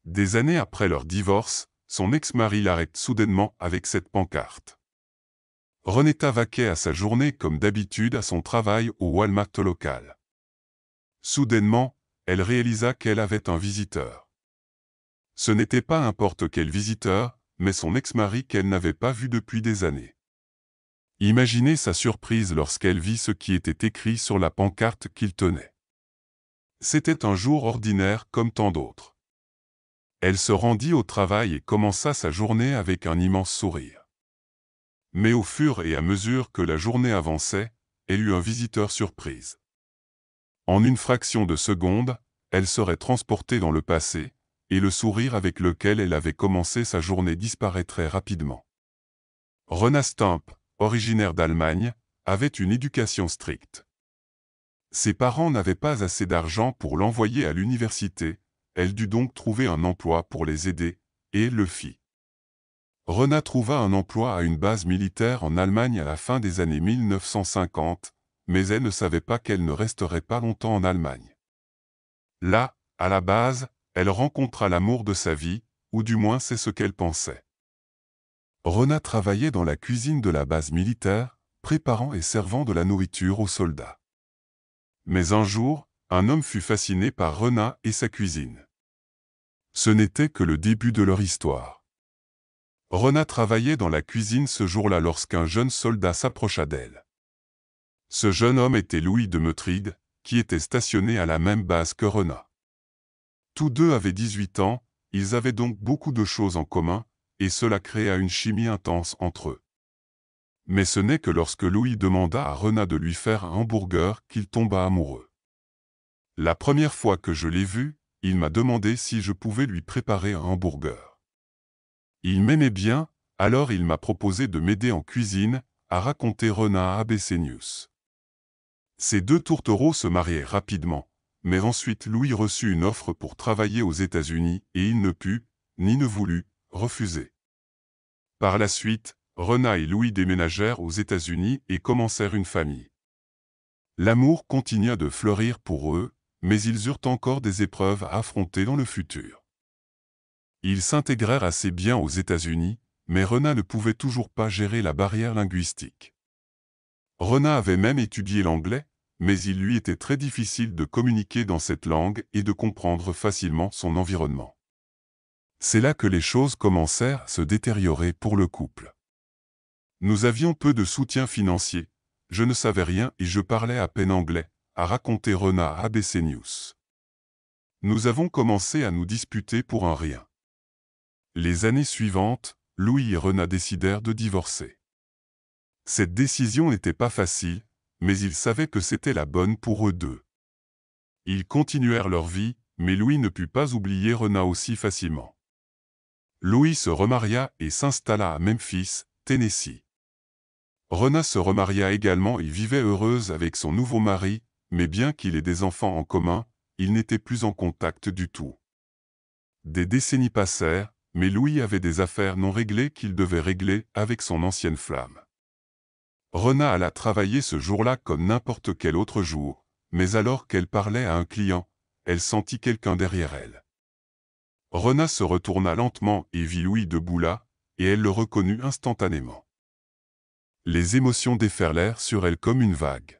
Des années après leur divorce, son ex-mari l'arrête soudainement avec cette pancarte. Renetta vaquait à sa journée comme d'habitude à son travail au Walmart local. Soudainement, elle réalisa qu'elle avait un visiteur. Ce n'était pas n'importe quel visiteur, mais son ex-mari qu'elle n'avait pas vu depuis des années. Imaginez sa surprise lorsqu'elle vit ce qui était écrit sur la pancarte qu'il tenait. C'était un jour ordinaire comme tant d'autres. Elle se rendit au travail et commença sa journée avec un immense sourire. Mais au fur et à mesure que la journée avançait, elle eut un visiteur surprise. En une fraction de seconde, elle serait transportée dans le passé, et le sourire avec lequel elle avait commencé sa journée disparaîtrait rapidement. Rona Stamp, originaire d'Allemagne, avait une éducation stricte. Ses parents n'avaient pas assez d'argent pour l'envoyer à l'université, elle dut donc trouver un emploi pour les aider, et elle le fit. Rona trouva un emploi à une base militaire en Allemagne à la fin des années 1950, mais elle ne savait pas qu'elle ne resterait pas longtemps en Allemagne. Là, à la base, elle rencontra l'amour de sa vie, ou du moins c'est ce qu'elle pensait. Rona travaillait dans la cuisine de la base militaire, préparant et servant de la nourriture aux soldats. Mais un jour, un homme fut fasciné par Rona et sa cuisine. Ce n'était que le début de leur histoire. Rona travaillait dans la cuisine ce jour-là lorsqu'un jeune soldat s'approcha d'elle. Ce jeune homme était Louis de Meutrid, qui était stationné à la même base que Rona. Tous deux avaient 18 ans, ils avaient donc beaucoup de choses en commun, et cela créa une chimie intense entre eux. Mais ce n'est que lorsque Louis demanda à Rona de lui faire un hamburger qu'il tomba amoureux. La première fois que je l'ai vu, il m'a demandé si je pouvais lui préparer un hamburger. Il m'aimait bien, alors il m'a proposé de m'aider en cuisine, a raconté Rona à ABC News. Ces deux tourtereaux se marièrent rapidement, mais ensuite Louis reçut une offre pour travailler aux États-Unis et il ne put, ni ne voulut, refuser. Par la suite, Rona et Louis déménagèrent aux États-Unis et commencèrent une famille. L'amour continua de fleurir pour eux, mais ils eurent encore des épreuves à affronter dans le futur. Ils s'intégrèrent assez bien aux États-Unis, mais Rona ne pouvait toujours pas gérer la barrière linguistique. Rona avait même étudié l'anglais, mais il lui était très difficile de communiquer dans cette langue et de comprendre facilement son environnement. C'est là que les choses commencèrent à se détériorer pour le couple. Nous avions peu de soutien financier, je ne savais rien et je parlais à peine anglais, a raconté Rona à ABC News. Nous avons commencé à nous disputer pour un rien. Les années suivantes, Louis et Rona décidèrent de divorcer. Cette décision n'était pas facile, mais ils savaient que c'était la bonne pour eux deux. Ils continuèrent leur vie, mais Louis ne put pas oublier Rona aussi facilement. Louis se remaria et s'installa à Memphis, Tennessee. Rona se remaria également et vivait heureuse avec son nouveau mari, mais bien qu'il ait des enfants en commun, ils n'étaient plus en contact du tout. Des décennies passèrent, mais Louis avait des affaires non réglées qu'il devait régler avec son ancienne flamme. Rona alla travailler ce jour-là comme n'importe quel autre jour, mais alors qu'elle parlait à un client, elle sentit quelqu'un derrière elle. Rona se retourna lentement et vit Louis debout là, et elle le reconnut instantanément. Les émotions déferlèrent sur elle comme une vague.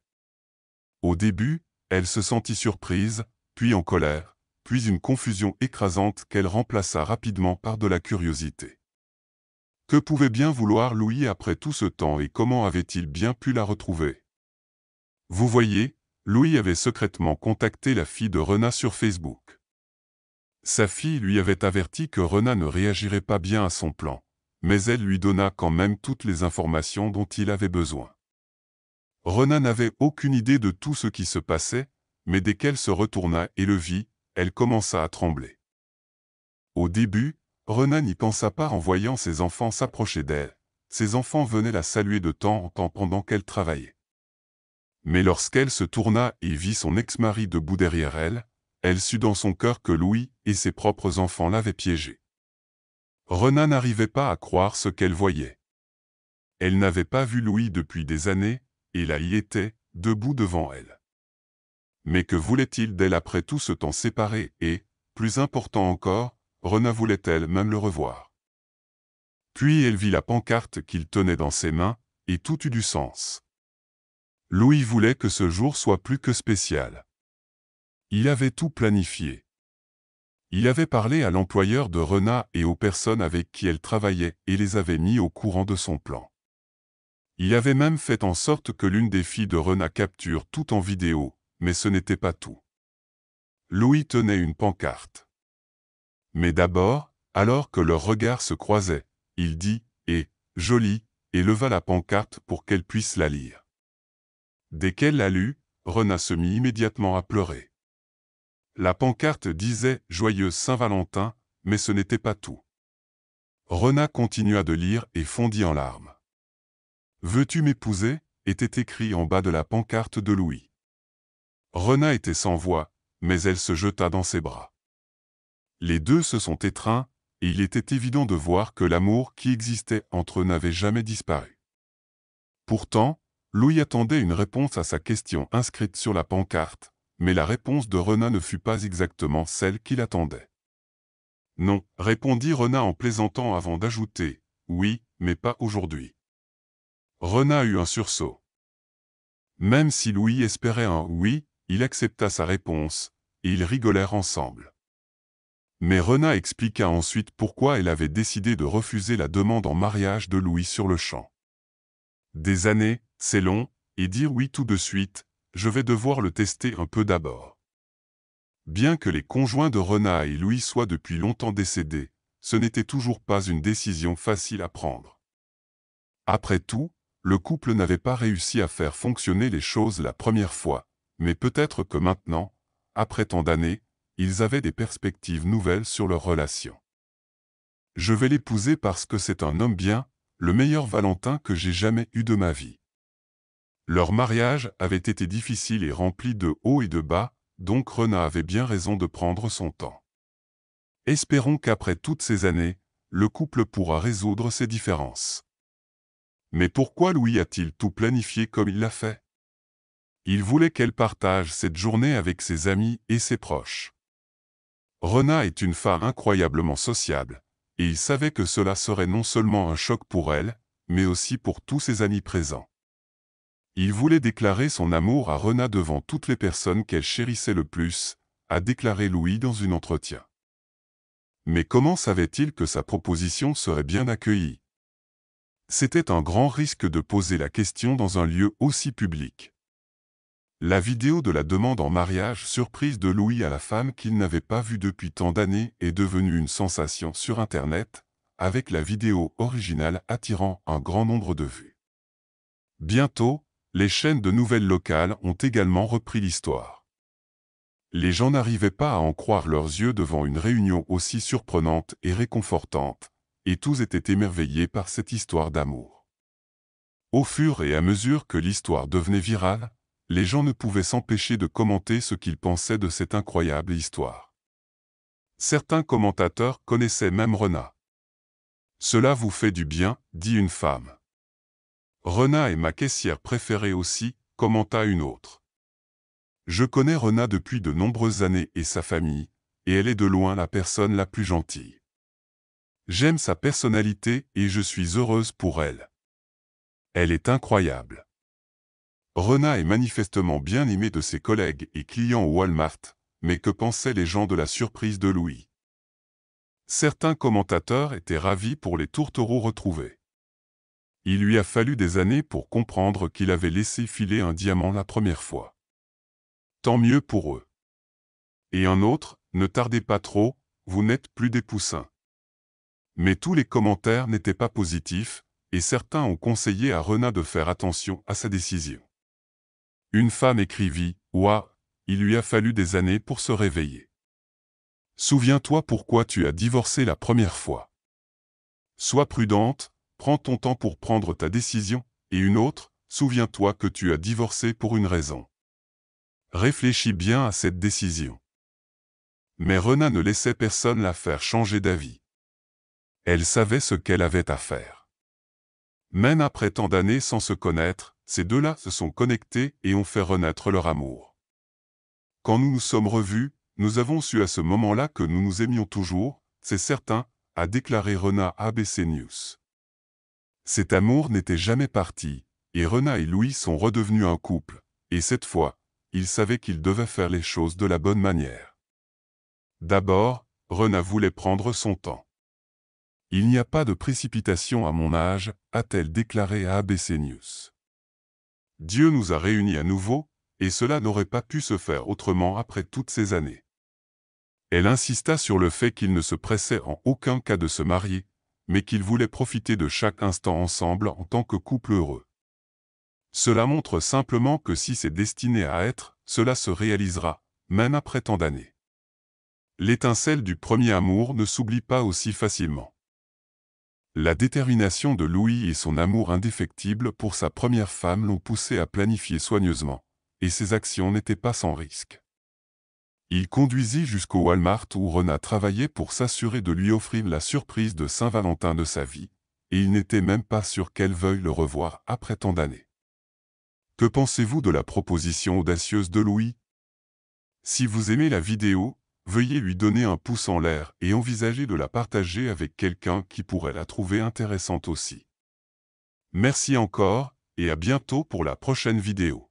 Au début, elle se sentit surprise, puis en colère, puis une confusion écrasante qu'elle remplaça rapidement par de la curiosité. Que pouvait bien vouloir Louis après tout ce temps et comment avait-il bien pu la retrouver? Vous voyez, Louis avait secrètement contacté la fille de Rona sur Facebook. Sa fille lui avait averti que Rona ne réagirait pas bien à son plan, mais elle lui donna quand même toutes les informations dont il avait besoin. Rona n'avait aucune idée de tout ce qui se passait, mais dès qu'elle se retourna et le vit, elle commença à trembler. Au début, Rona n'y pensa pas en voyant ses enfants s'approcher d'elle. Ses enfants venaient la saluer de temps en temps pendant qu'elle travaillait. Mais lorsqu'elle se tourna et vit son ex-mari debout derrière elle, elle sut dans son cœur que Louis et ses propres enfants l'avaient piégée. Rona n'arrivait pas à croire ce qu'elle voyait. Elle n'avait pas vu Louis depuis des années, et là il était, debout devant elle. Mais que voulait-il d'elle après tout ce temps séparé et, plus important encore, Rena voulait-elle même le revoir. Puis elle vit la pancarte qu'il tenait dans ses mains, et tout eut du sens. Louis voulait que ce jour soit plus que spécial. Il avait tout planifié. Il avait parlé à l'employeur de Rena et aux personnes avec qui elle travaillait et les avait mis au courant de son plan. Il avait même fait en sorte que l'une des filles de Rena capture tout en vidéo, mais ce n'était pas tout. Louis tenait une pancarte. Mais d'abord, alors que leurs regards se croisaient, il dit « Eh, jolie » et leva la pancarte pour qu'elle puisse la lire. Dès qu'elle la lut, Rena se mit immédiatement à pleurer. La pancarte disait « Joyeuse Saint-Valentin », mais ce n'était pas tout. Rena continua de lire et fondit en larmes. « Veux-tu m'épouser » était écrit en bas de la pancarte de Louis. Rena était sans voix, mais elle se jeta dans ses bras. Les deux se sont étreints, et il était évident de voir que l'amour qui existait entre eux n'avait jamais disparu. Pourtant, Louis attendait une réponse à sa question inscrite sur la pancarte, mais la réponse de Rena ne fut pas exactement celle qu'il attendait. « Non » répondit Rena en plaisantant avant d'ajouter « Oui, mais pas aujourd'hui ». Rena eut un sursaut. Même si Louis espérait un « oui », il accepta sa réponse, et ils rigolèrent ensemble. Mais Rena expliqua ensuite pourquoi elle avait décidé de refuser la demande en mariage de Louis sur le champ. Des années, c'est long, et dire oui tout de suite, je vais devoir le tester un peu d'abord. Bien que les conjoints de Rena et Louis soient depuis longtemps décédés, ce n'était toujours pas une décision facile à prendre. Après tout, le couple n'avait pas réussi à faire fonctionner les choses la première fois, mais peut-être que maintenant, après tant d'années, ils avaient des perspectives nouvelles sur leur relation. Je vais l'épouser parce que c'est un homme bien, le meilleur Valentin que j'ai jamais eu de ma vie. Leur mariage avait été difficile et rempli de hauts et de bas, donc Rena avait bien raison de prendre son temps. Espérons qu'après toutes ces années, le couple pourra résoudre ses différences. Mais pourquoi Louis a-t-il tout planifié comme il l'a fait? Il voulait qu'elle partage cette journée avec ses amis et ses proches. Rena est une femme incroyablement sociable, et il savait que cela serait non seulement un choc pour elle, mais aussi pour tous ses amis présents. Il voulait déclarer son amour à Rena devant toutes les personnes qu'elle chérissait le plus, a déclaré Louis dans un entretien. Mais comment savait-il que sa proposition serait bien accueillie? C'était un grand risque de poser la question dans un lieu aussi public. La vidéo de la demande en mariage surprise de Louis à la femme qu'il n'avait pas vue depuis tant d'années est devenue une sensation sur Internet, avec la vidéo originale attirant un grand nombre de vues. Bientôt, les chaînes de nouvelles locales ont également repris l'histoire. Les gens n'arrivaient pas à en croire leurs yeux devant une réunion aussi surprenante et réconfortante, et tous étaient émerveillés par cette histoire d'amour. Au fur et à mesure que l'histoire devenait virale, les gens ne pouvaient s'empêcher de commenter ce qu'ils pensaient de cette incroyable histoire. Certains commentateurs connaissaient même Rena. « Cela vous fait du bien », dit une femme. « Rena est ma caissière préférée aussi », commenta une autre. « Je connais Rena depuis de nombreuses années et sa famille, et elle est de loin la personne la plus gentille. J'aime sa personnalité et je suis heureuse pour elle. Elle est incroyable. » Rena est manifestement bien aimée de ses collègues et clients au Walmart, mais que pensaient les gens de la surprise de Louis? Certains commentateurs étaient ravis pour les tourtereaux retrouvés. Il lui a fallu des années pour comprendre qu'il avait laissé filer un diamant la première fois. Tant mieux pour eux. Et un autre, ne tardez pas trop, vous n'êtes plus des poussins. Mais tous les commentaires n'étaient pas positifs, et certains ont conseillé à Rena de faire attention à sa décision. Une femme écrivit « Ouah, il lui a fallu des années pour se réveiller. Souviens-toi pourquoi tu as divorcé la première fois. Sois prudente, prends ton temps pour prendre ta décision, et une autre, souviens-toi que tu as divorcé pour une raison. Réfléchis bien à cette décision. » Mais Rena ne laissait personne la faire changer d'avis. Elle savait ce qu'elle avait à faire. Même après tant d'années sans se connaître, ces deux-là se sont connectés et ont fait renaître leur amour. Quand nous nous sommes revus, nous avons su à ce moment-là que nous nous aimions toujours, c'est certain, a déclaré Rena à ABC News. Cet amour n'était jamais parti, et Rena et Louis sont redevenus un couple, et cette fois, ils savaient qu'ils devaient faire les choses de la bonne manière. D'abord, Rena voulait prendre son temps. Il n'y a pas de précipitation à mon âge, a-t-elle déclaré à ABC News. Dieu nous a réunis à nouveau, et cela n'aurait pas pu se faire autrement après toutes ces années. Elle insista sur le fait qu'il ne se pressait en aucun cas de se marier, mais qu'il voulait profiter de chaque instant ensemble en tant que couple heureux. Cela montre simplement que si c'est destiné à être, cela se réalisera, même après tant d'années. L'étincelle du premier amour ne s'oublie pas aussi facilement. La détermination de Louis et son amour indéfectible pour sa première femme l'ont poussé à planifier soigneusement, et ses actions n'étaient pas sans risque. Il conduisit jusqu'au Walmart où Rena travaillait pour s'assurer de lui offrir la surprise de Saint-Valentin de sa vie, et il n'était même pas sûr qu'elle veuille le revoir après tant d'années. Que pensez-vous de la proposition audacieuse de Louis? Si vous aimez la vidéo, veuillez lui donner un pouce en l'air et envisagez de la partager avec quelqu'un qui pourrait la trouver intéressante aussi. Merci encore, et à bientôt pour la prochaine vidéo.